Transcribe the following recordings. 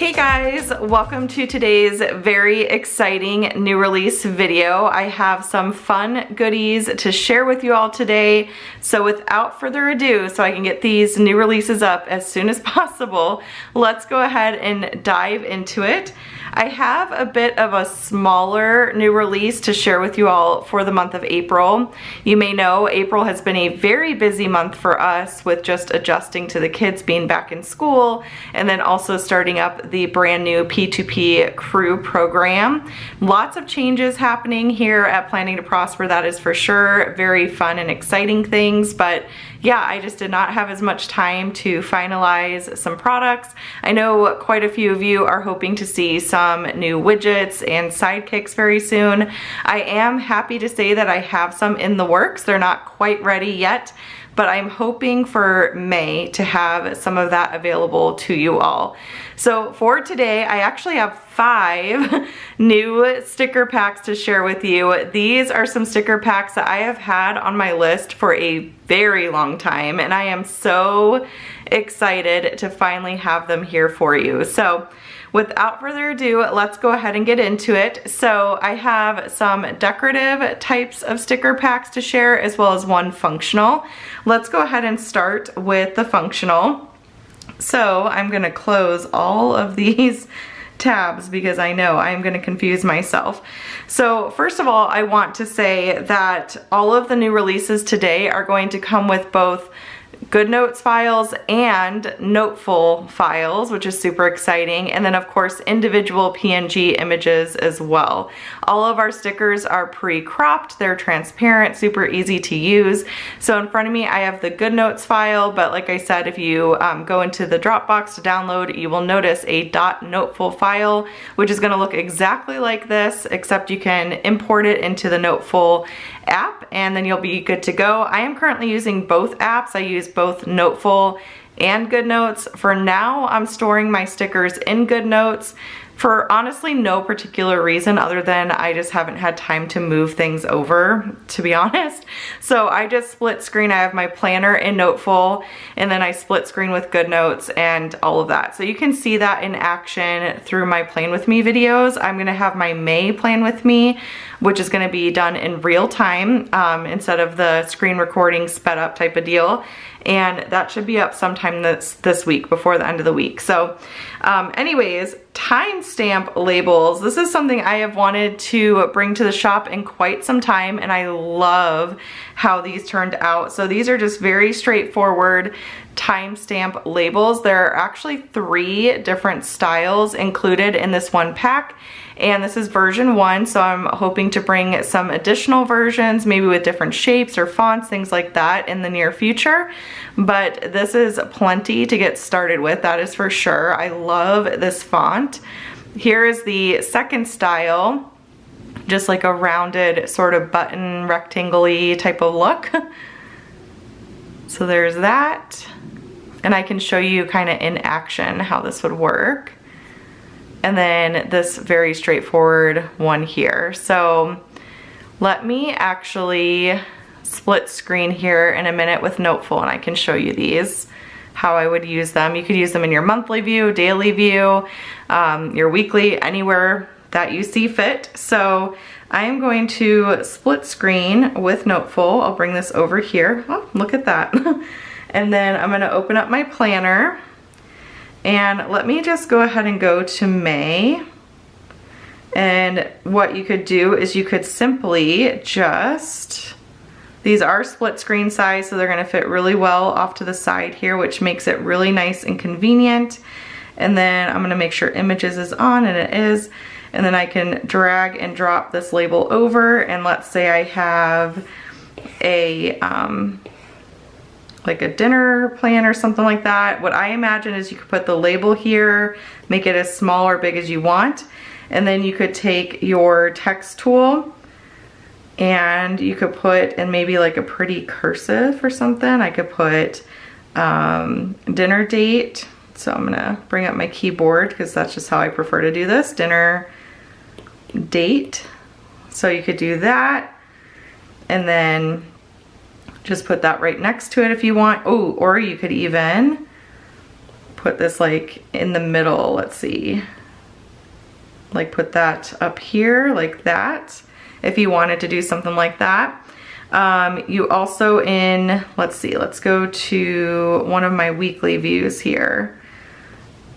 Hey guys, welcome to today's very exciting new release video. I have some fun goodies to share with you all today. So without further ado, so I can get these new releases up as soon as possible, let's go ahead and dive into it. I have a bit of a smaller new release to share with you all for the month of April. You may know April has been a very busy month for us with just adjusting to the kids being back in school and then also starting up the brand new P2P crew program. Lots of changes happening here at Planning to Prosper, that is for sure. Very fun and exciting things, but yeah, I just did not have as much time to finalize some products. I know quite a few of you are hoping to see some new widgets and sidekicks very soon. I am happy to say that I have some in the works. They're not quite ready yet, but I'm hoping for May to have some of that available to you all. So for today, I actually have 5 new sticker packs to share with you. These are some sticker packs that I have had on my list for a very long time, and I am so excited to finally have them here for you. So without further ado, let's go ahead and get into it. So I have some decorative types of sticker packs to share as well as one functional. Let's go ahead and start with the functional. So I'm gonna close all of these tabs because I know I'm gonna confuse myself. So first of all, I want to say that all of the new releases today are going to come with both GoodNotes files and Noteful files, which is super exciting, and then of course individual PNG images as well. All of our stickers are pre-cropped, they're transparent, super easy to use. So in front of me I have the GoodNotes file, but like I said, if you go into the Dropbox to download, you will notice a .noteful file, which is going to look exactly like this, except you can import it into the Noteful app and then you'll be good to go. I am currently using both apps. I use both Noteful and GoodNotes. For now, I'm storing my stickers in GoodNotes for honestly no particular reason other than I just haven't had time to move things over, to be honest. So I just split screen. I have my planner in Noteful and then I split screen with GoodNotes and all of that. So you can see that in action through my Plan With Me videos. I'm gonna have my May Plan With Me, which is gonna be done in real time instead of the screen recording sped up type of deal. And that should be up sometime this week, before the end of the week. So anyways, timestamp labels. This is something I have wanted to bring to the shop in quite some time, and I love how these turned out. So these are just very straightforward timestamp labels. There are actually 3 different styles included in this one pack, and this is version 1, so I'm hoping to bring some additional versions, maybe with different shapes or fonts, things like that in the near future. But this is plenty to get started with, that is for sure. I love this font. Here is the second style, just like a rounded sort of button rectangle-y type of look. So there's that. And I can show you kind of in action how this would work. And then this very straightforward one here. So let me actually split screen here in a minute with Noteful and I can show you these, how I would use them. You could use them in your monthly view, daily view, your weekly, anywhere that you see fit. So I am going to split screen with Noteful. I'll bring this over here. Oh, look at that. And then I'm gonna open up my planner. And let me just go ahead and go to May. And what you could do is you could simply just, these are split screen size, so they're gonna fit really well off to the side here, which makes it really nice and convenient. And then I'm gonna make sure images is on, and it is. And then I can drag and drop this label over, and let's say I have a, like a dinner plan or something like that. What I imagine is you could put the label here, make it as small or big as you want, and then you could take your text tool and you could put in maybe like a pretty cursive or something. I could put dinner date. So I'm gonna bring up my keyboard because that's just how I prefer to do this, dinner date. So you could do that and then just put that right next to it if you want. Oh, or you could even put this like in the middle, let's see. Like put that up here like that, if you wanted to do something like that. You also let's see, let's go to one of my weekly views here.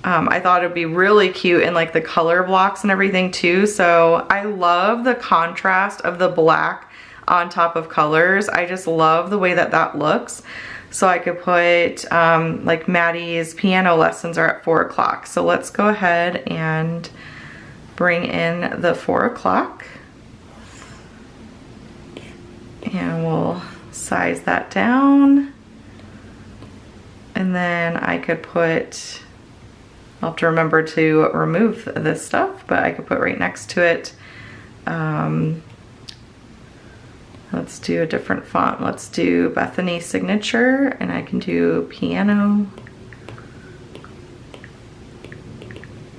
I thought it'd be really cute in like the color blocks and everything too. So I love the contrast of the black on top of colors. I just love the way that that looks. So I could put like Maddie's piano lessons are at 4 o'clock. So let's go ahead and bring in the 4 o'clock. And we'll size that down. And then I could put, I'll have to remember to remove this stuff, but I could put right next to it. Let's do a different font. Let's do Bethany Signature, and I can do piano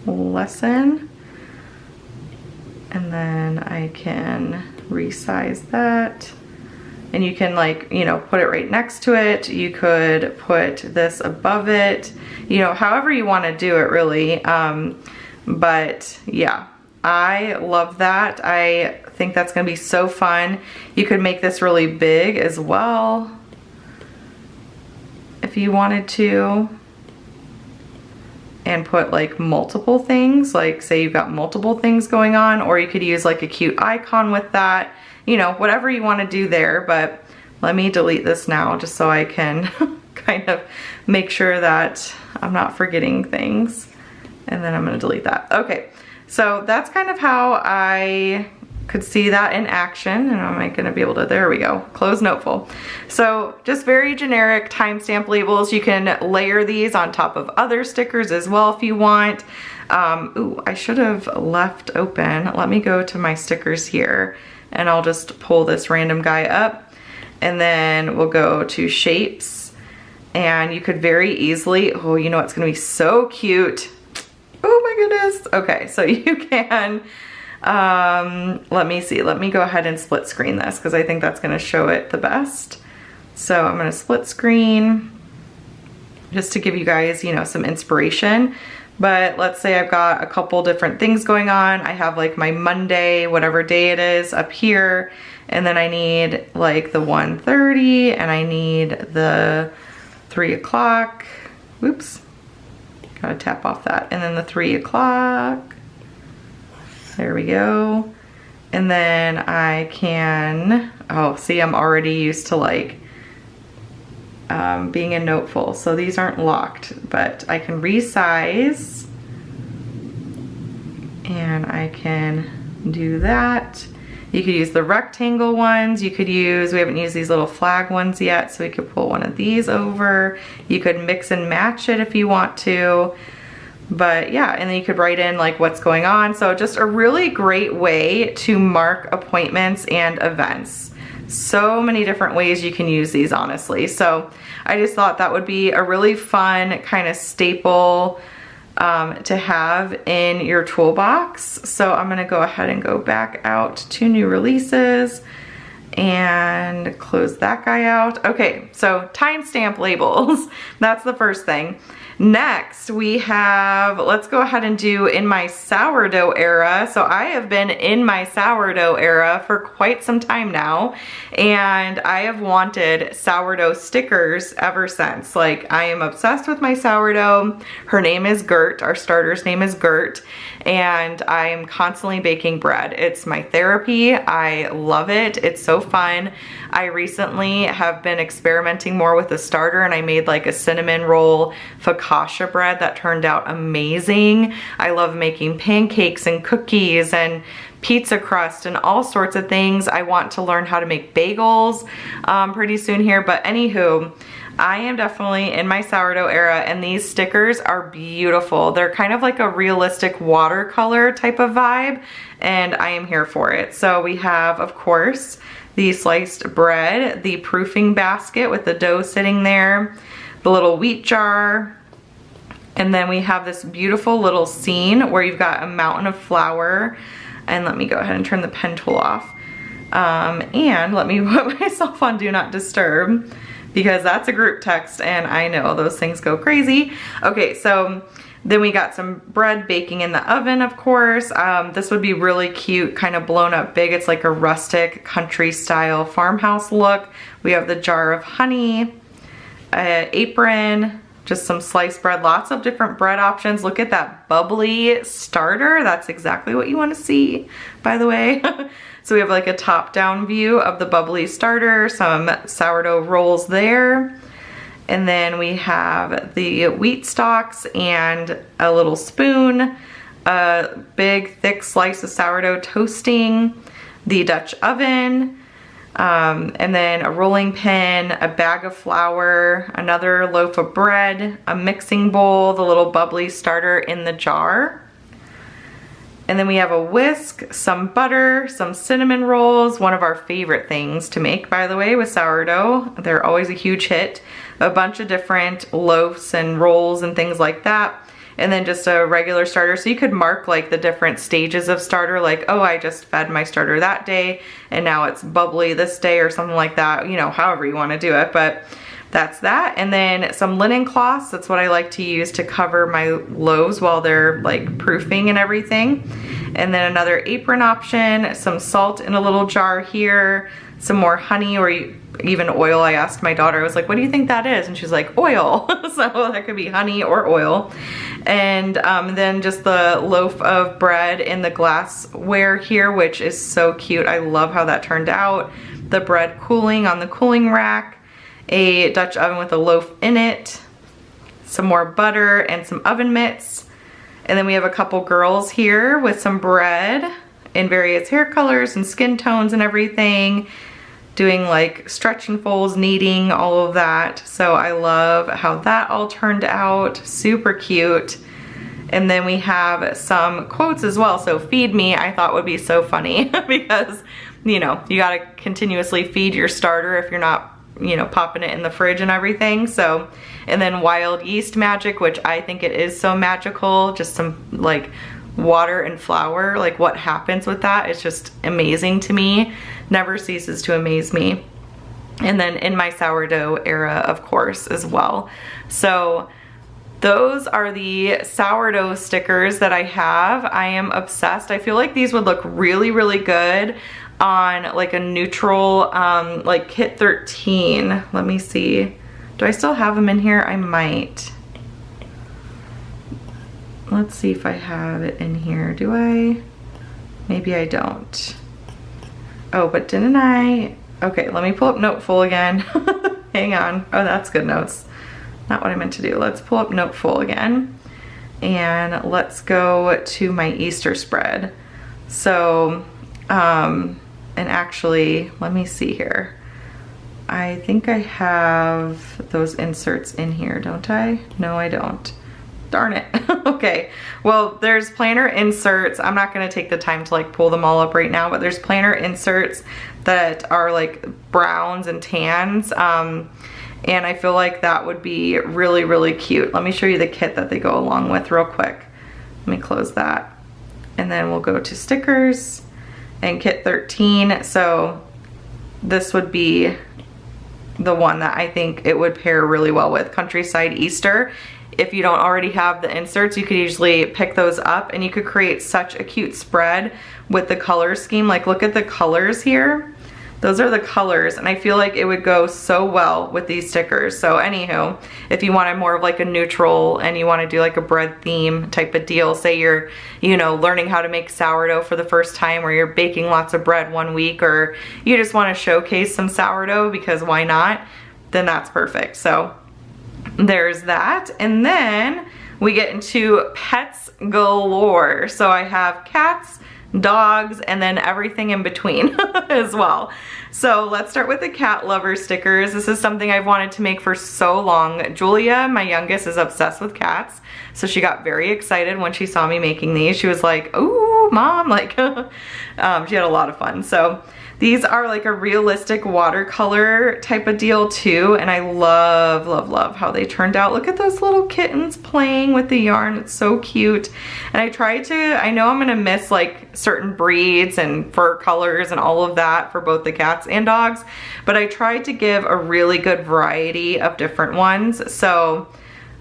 lesson. And then I can resize that. And you can like, you know, put it right next to it. You could put this above it, you know, however you want to do it really. But yeah, I love that. I think that's going to be so fun. You could make this really big as well if you wanted to, and put like multiple things, like say you've got multiple things going on, or you could use like a cute icon with that, you know, whatever you want to do there. But let me delete this now just so I can kind of make sure that I'm not forgetting things. And then I'm going to delete that. Okay, so that's kind of how I could see that in action. And am I going to be able to, there we go, close noteful. So just very generic timestamp labels. You can layer these on top of other stickers as well if you want. Ooh, I should have left open. Let me go to my stickers here and I'll just pull this random guy up, and then we'll go to shapes, and you could very easily, oh, you know what's gonna be so cute. Oh my goodness. Okay, so you can, let me see, let me go ahead and split screen this because I think that's gonna show it the best. So I'm gonna split screen just to give you guys, you know, some inspiration. But let's say I've got a couple different things going on. I have like my Monday, whatever day it is, up here. And then I need like the 1:30, and I need the 3 o'clock. Oops, gotta tap off that. And then the 3 o'clock. There we go. And then I can, oh, see, I'm already used to like being in Noteful, so these aren't locked, but I can resize, and I can do that. You could use the rectangle ones. You could use, we haven't used these little flag ones yet, so we could pull one of these over. You could mix and match it if you want to. But yeah, and then you could write in like what's going on. So just a really great way to mark appointments and events. So many different ways you can use these, honestly. So I just thought that would be a really fun kind of staple to have in your toolbox. So I'm gonna go ahead and go back out to new releases and close that guy out. Okay, so timestamp labels, that's the first thing. Next, we have, let's go ahead and do in my sourdough era. So I have been in my sourdough era for quite some time now, and I have wanted sourdough stickers ever since. Like, I am obsessed with my sourdough. Her name is Gert, our starter's name is Gert, and I am constantly baking bread. It's my therapy. I love it. It's so fun. I recently have been experimenting more with the starter, and I made like a cinnamon roll focaccia bread that turned out amazing. I love making pancakes and cookies and pizza crust and all sorts of things. I want to learn how to make bagels pretty soon here, but anywho, I am definitely in my sourdough era, and these stickers are beautiful. They're kind of like a realistic watercolor type of vibe, and I am here for it. So we have, of course, the sliced bread, the proofing basket with the dough sitting there, the little wheat jar, and then we have this beautiful little scene where you've got a mountain of flour. And let me go ahead and turn the pen tool off. And let me put myself on Do Not Disturb, because that's a group text and I know those things go crazy. Okay, so then we got some bread baking in the oven, of course. This would be really cute, kind of blown up big. It's like a rustic country style farmhouse look. We have the jar of honey, an apron, just some sliced bread, lots of different bread options. Look at that bubbly starter. That's exactly what you want to see, by the way. So we have like a top-down view of the bubbly starter, some sourdough rolls there. And then we have the wheat stalks and a little spoon, a big thick slice of sourdough toasting, the Dutch oven, and then a rolling pin, a bag of flour, another loaf of bread, a mixing bowl, the little bubbly starter in the jar. And then we have a whisk, some butter, some cinnamon rolls, one of our favorite things to make, by the way, with sourdough. They're always a huge hit. A bunch of different loaves and rolls and things like that. And then just a regular starter. So you could mark like the different stages of starter, like, oh, I just fed my starter that day and now it's bubbly this day or something like that, you know, however you want to do it. But that's that. And then some linen cloths. That's what I like to use to cover my loaves while they're like proofing and everything. And then another apron option, some salt in a little jar here, some more honey or even oil. I asked my daughter, I was like, what do you think that is? And she's like, oil. So that could be honey or oil. And then just the loaf of bread in the glassware here, which is so cute. I love how that turned out. The bread cooling on the cooling rack, a Dutch oven with a loaf in it, some more butter and some oven mitts. And then we have a couple girls here with some bread in various hair colors and skin tones and everything, doing like stretch and folds, kneading, all of that. So I love how that all turned out, super cute. And then we have some quotes as well. So feed me, I thought would be so funny because, you know, you gotta continuously feed your starter if you're not, you know, popping it in the fridge and everything. So, and then wild yeast magic, which I think it is so magical, just some like water and flour, like what happens with that is just amazing to me, never ceases to amaze me. And then in my sourdough era, of course, as well. So those are the sourdough stickers that I have. I am obsessed. I feel like these would look really, really good on like a neutral, like kit 13. Let me see. Do I still have them in here? I might. Let's see if I have it in here. Do I? Maybe I don't. Oh, but didn't I? Okay, let me pull up Noteful again. Hang on. Oh, that's good notes. Not what I meant to do. Let's pull up Noteful again. And let's go to my Easter spread. So, and actually, let me see here. I think I have those inserts in here, don't I? No, I don't. Darn it. Okay, well, there's planner inserts. I'm not gonna take the time to like pull them all up right now, but there's planner inserts that are like browns and tans. And I feel like that would be really, really cute. Let me show you the kit that they go along with real quick. Let me close that. And then we'll go to stickers and kit 13. So this would be the one that I think it would pair really well with, Countryside Easter. If you don't already have the inserts, you could usually pick those up and you could create such a cute spread with the color scheme. Like look at the colors here. Those are the colors and I feel like it would go so well with these stickers. So anywho, if you wanted more of like a neutral and you want to do like a bread theme type of deal, say you're, you know, learning how to make sourdough for the first time or you're baking lots of bread one week or you just want to showcase some sourdough because why not, then that's perfect. So there's that. And then we get into pets galore. So I have cats, dogs, and then everything in between as well. So let's start with the cat lover stickers. This is something I've wanted to make for so long. Julia, my youngest, is obsessed with cats. So she got very excited when she saw me making these. She was like, ooh, mom, like, she had a lot of fun. So These are like a realistic watercolor type of deal too, and I love, love, love how they turned out. Look at those little kittens playing with the yarn. It's so cute. And I know I'm gonna miss like certain breeds and fur colors and all of that for both the cats and dogs, but I tried to give a really good variety of different ones. So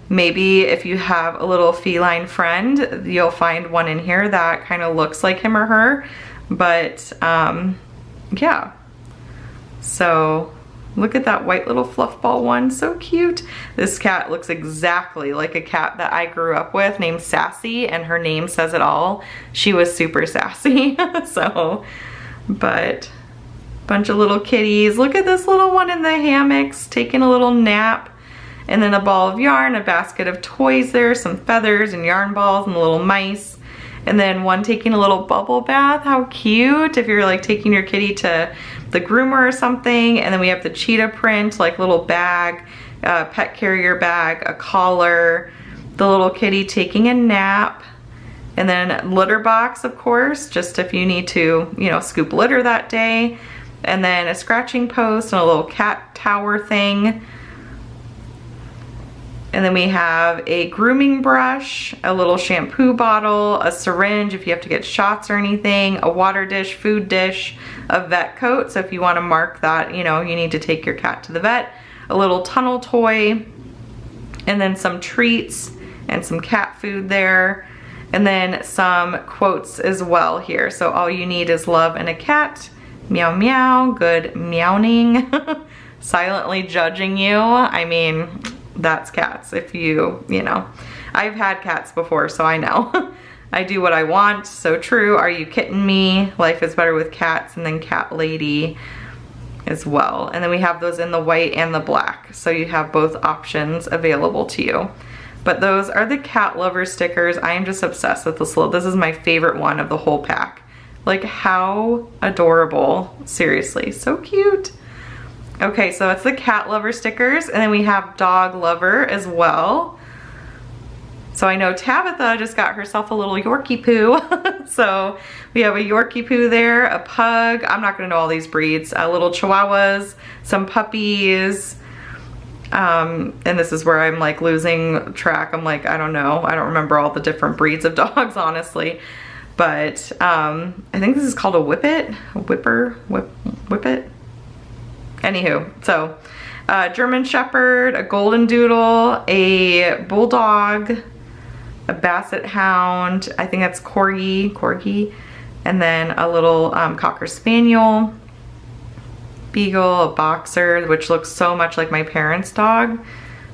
maybe if you have a little feline friend, you'll find one in here that kind of looks like him or her. But yeah, so look at that white little fluff ball one, so cute. This cat looks exactly like a cat that I grew up with named Sassy, and her name says it all. She was super sassy. So, but bunch of little kitties. Look at this little one in the hammocks taking a little nap, and then a ball of yarn, a basket of toys there, some feathers and yarn balls and little mice. And then one taking a little bubble bath. How cute if you're like taking your kitty to the groomer or something. And then we have the cheetah print, like little bag, pet carrier bag, a collar, the little kitty taking a nap. And then litter box, of course, just if you need to, you know, scoop litter that day. And then a scratching post and a little cat tower thing. And then we have a grooming brush, a little shampoo bottle, a syringe if you have to get shots or anything, a water dish, food dish, a vet coat. So if you want to mark that, you know, you need to take your cat to the vet, a little tunnel toy, and then some treats and some cat food there. And then some quotes as well here. So all you need is love and a cat, meow meow, good meowing, silently judging you. I mean, that's cats. If you know, I've had cats before, so I know. I do what I want, so true. Are you kidding me? Life is better with cats. And then cat lady as well. And then we have those in the white and the black, so you have both options available to you. But those are the cat lover stickers. I am just obsessed with this little, this is my favorite one of the whole pack. Like, how adorable. Seriously, so cute. Okay, so that's the cat lover stickers, and then we have dog lover as well. So I know Tabitha just got herself a little Yorkie poo. So we have a Yorkie poo there, a pug, I'm not gonna know all these breeds, little Chihuahuas, some puppies, and this is where I'm like losing track. I'm like, I don't know, I don't remember all the different breeds of dogs, honestly. But I think this is called a whippet, a whippet. Anywho, so German Shepherd, a Golden Doodle, a Bulldog, a Basset Hound, I think that's Corgi, and then a little Cocker Spaniel, Beagle, a Boxer, which looks so much like my parents' dog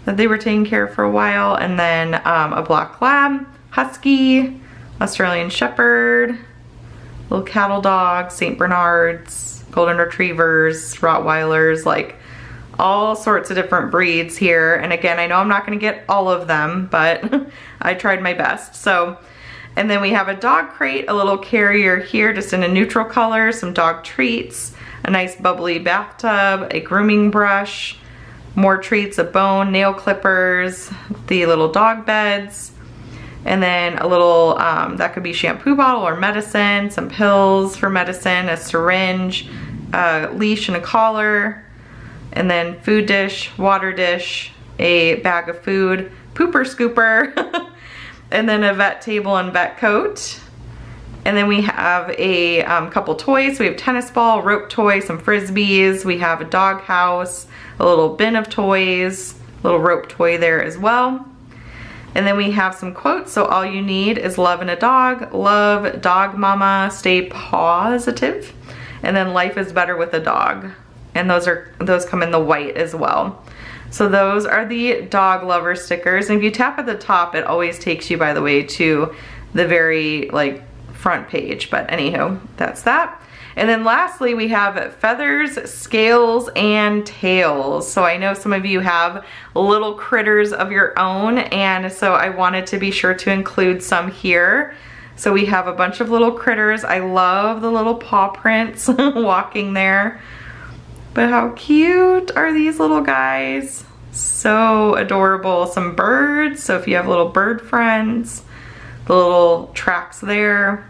that they were taking care of for a while, and then a Black Lab, Husky, Australian Shepherd, little cattle dog, St. Bernards, Golden Retrievers, Rottweilers, like all sorts of different breeds here. And again, I know I'm not gonna get all of them, but I tried my best. So, and then we have a dog crate, a little carrier here, just in a neutral color, some dog treats, a nice bubbly bathtub, a grooming brush, more treats, a bone, nail clippers, the little dog beds, and then a little, that could be shampoo bottle or medicine, some pills for medicine, a syringe, a leash and a collar, and then food dish, water dish, a bag of food, pooper scooper, and then a vet table and vet coat. And then we have a couple toys. We have tennis ball, rope toy, some frisbees. We have a dog house, a little bin of toys, a little rope toy there as well. And then we have some quotes. So all you need is love and a dog, love dog mama, stay positive, and then life is better with a dog. And those come in the white as well. So those are the dog lover stickers. And if you tap at the top, it always takes you, by the way, to the very like front page. But anywho, that's that. And then lastly, we have feathers, scales, and tails. So I know some of you have little critters of your own, and so I wanted to be sure to include some here. So we have a bunch of little critters. I love the little paw prints walking there. But how cute are these little guys? So adorable. Some birds, so if you have little bird friends, the little tracks there.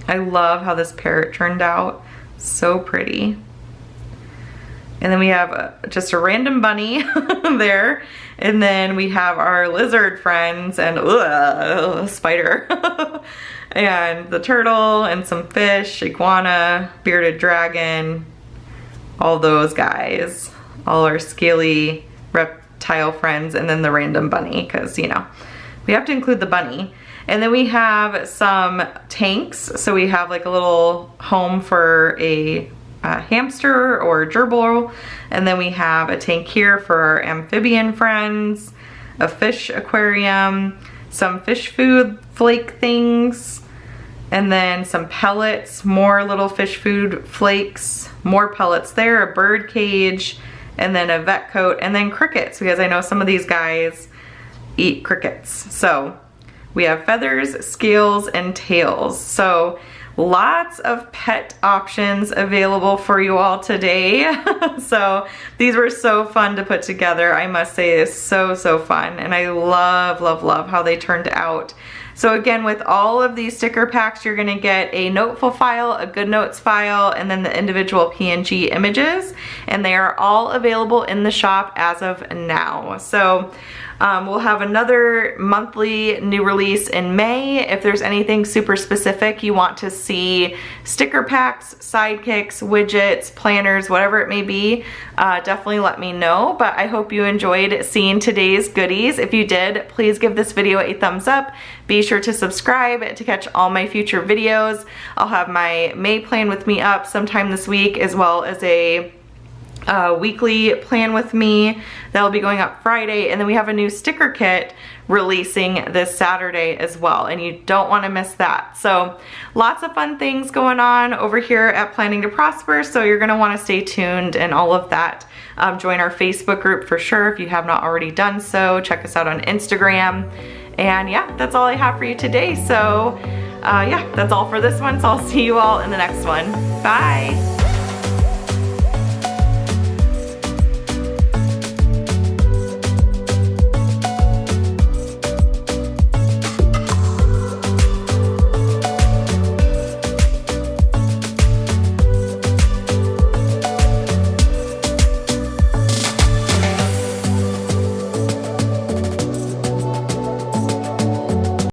I love how this parrot turned out. So pretty. And then we have just a random bunny there. And then we have our lizard friends and spider. And the turtle and some fish, iguana, bearded dragon, all those guys. All our scaly reptile friends, and then the random bunny, because, you know, we have to include the bunny. And then we have some tanks. So we have like a little home for a hamster or gerbil, and then we have a tank here for our amphibian friends, a fish aquarium, some fish food flake things, and then some pellets, more little fish food flakes, more pellets there, a bird cage, and then a vet coat, and then crickets, because I know some of these guys eat crickets. So we have feathers, scales, and tails. So lots of pet options available for you all today. So these were so fun to put together. I must say, it's so fun, and I love how they turned out. So again, with all of these sticker packs, you're gonna get a noteful file, a good notes file, and then the individual PNG images, and they are all available in the shop as of now. So we'll have another monthly new release in May. If there's anything super specific you want to see, sticker packs, sidekicks, widgets, planners, whatever it may be, definitely let me know. But I hope you enjoyed seeing today's goodies. If you did, please give this video a thumbs up. Be sure to subscribe to catch all my future videos. I'll have my May plan with me up sometime this week, as well as a weekly plan with me that'll be going up Friday, and then we have a new sticker kit releasing this Saturday as well, and you don't want to miss that. So lots of fun things going on over here at Planning to Prosper, so you're going to want to stay tuned and all of that. Join our Facebook group for sure if you have not already done so. Check us out on Instagram, and yeah, that's all I have for you today. So yeah, that's all for this one, so I'll see you all in the next one. Bye!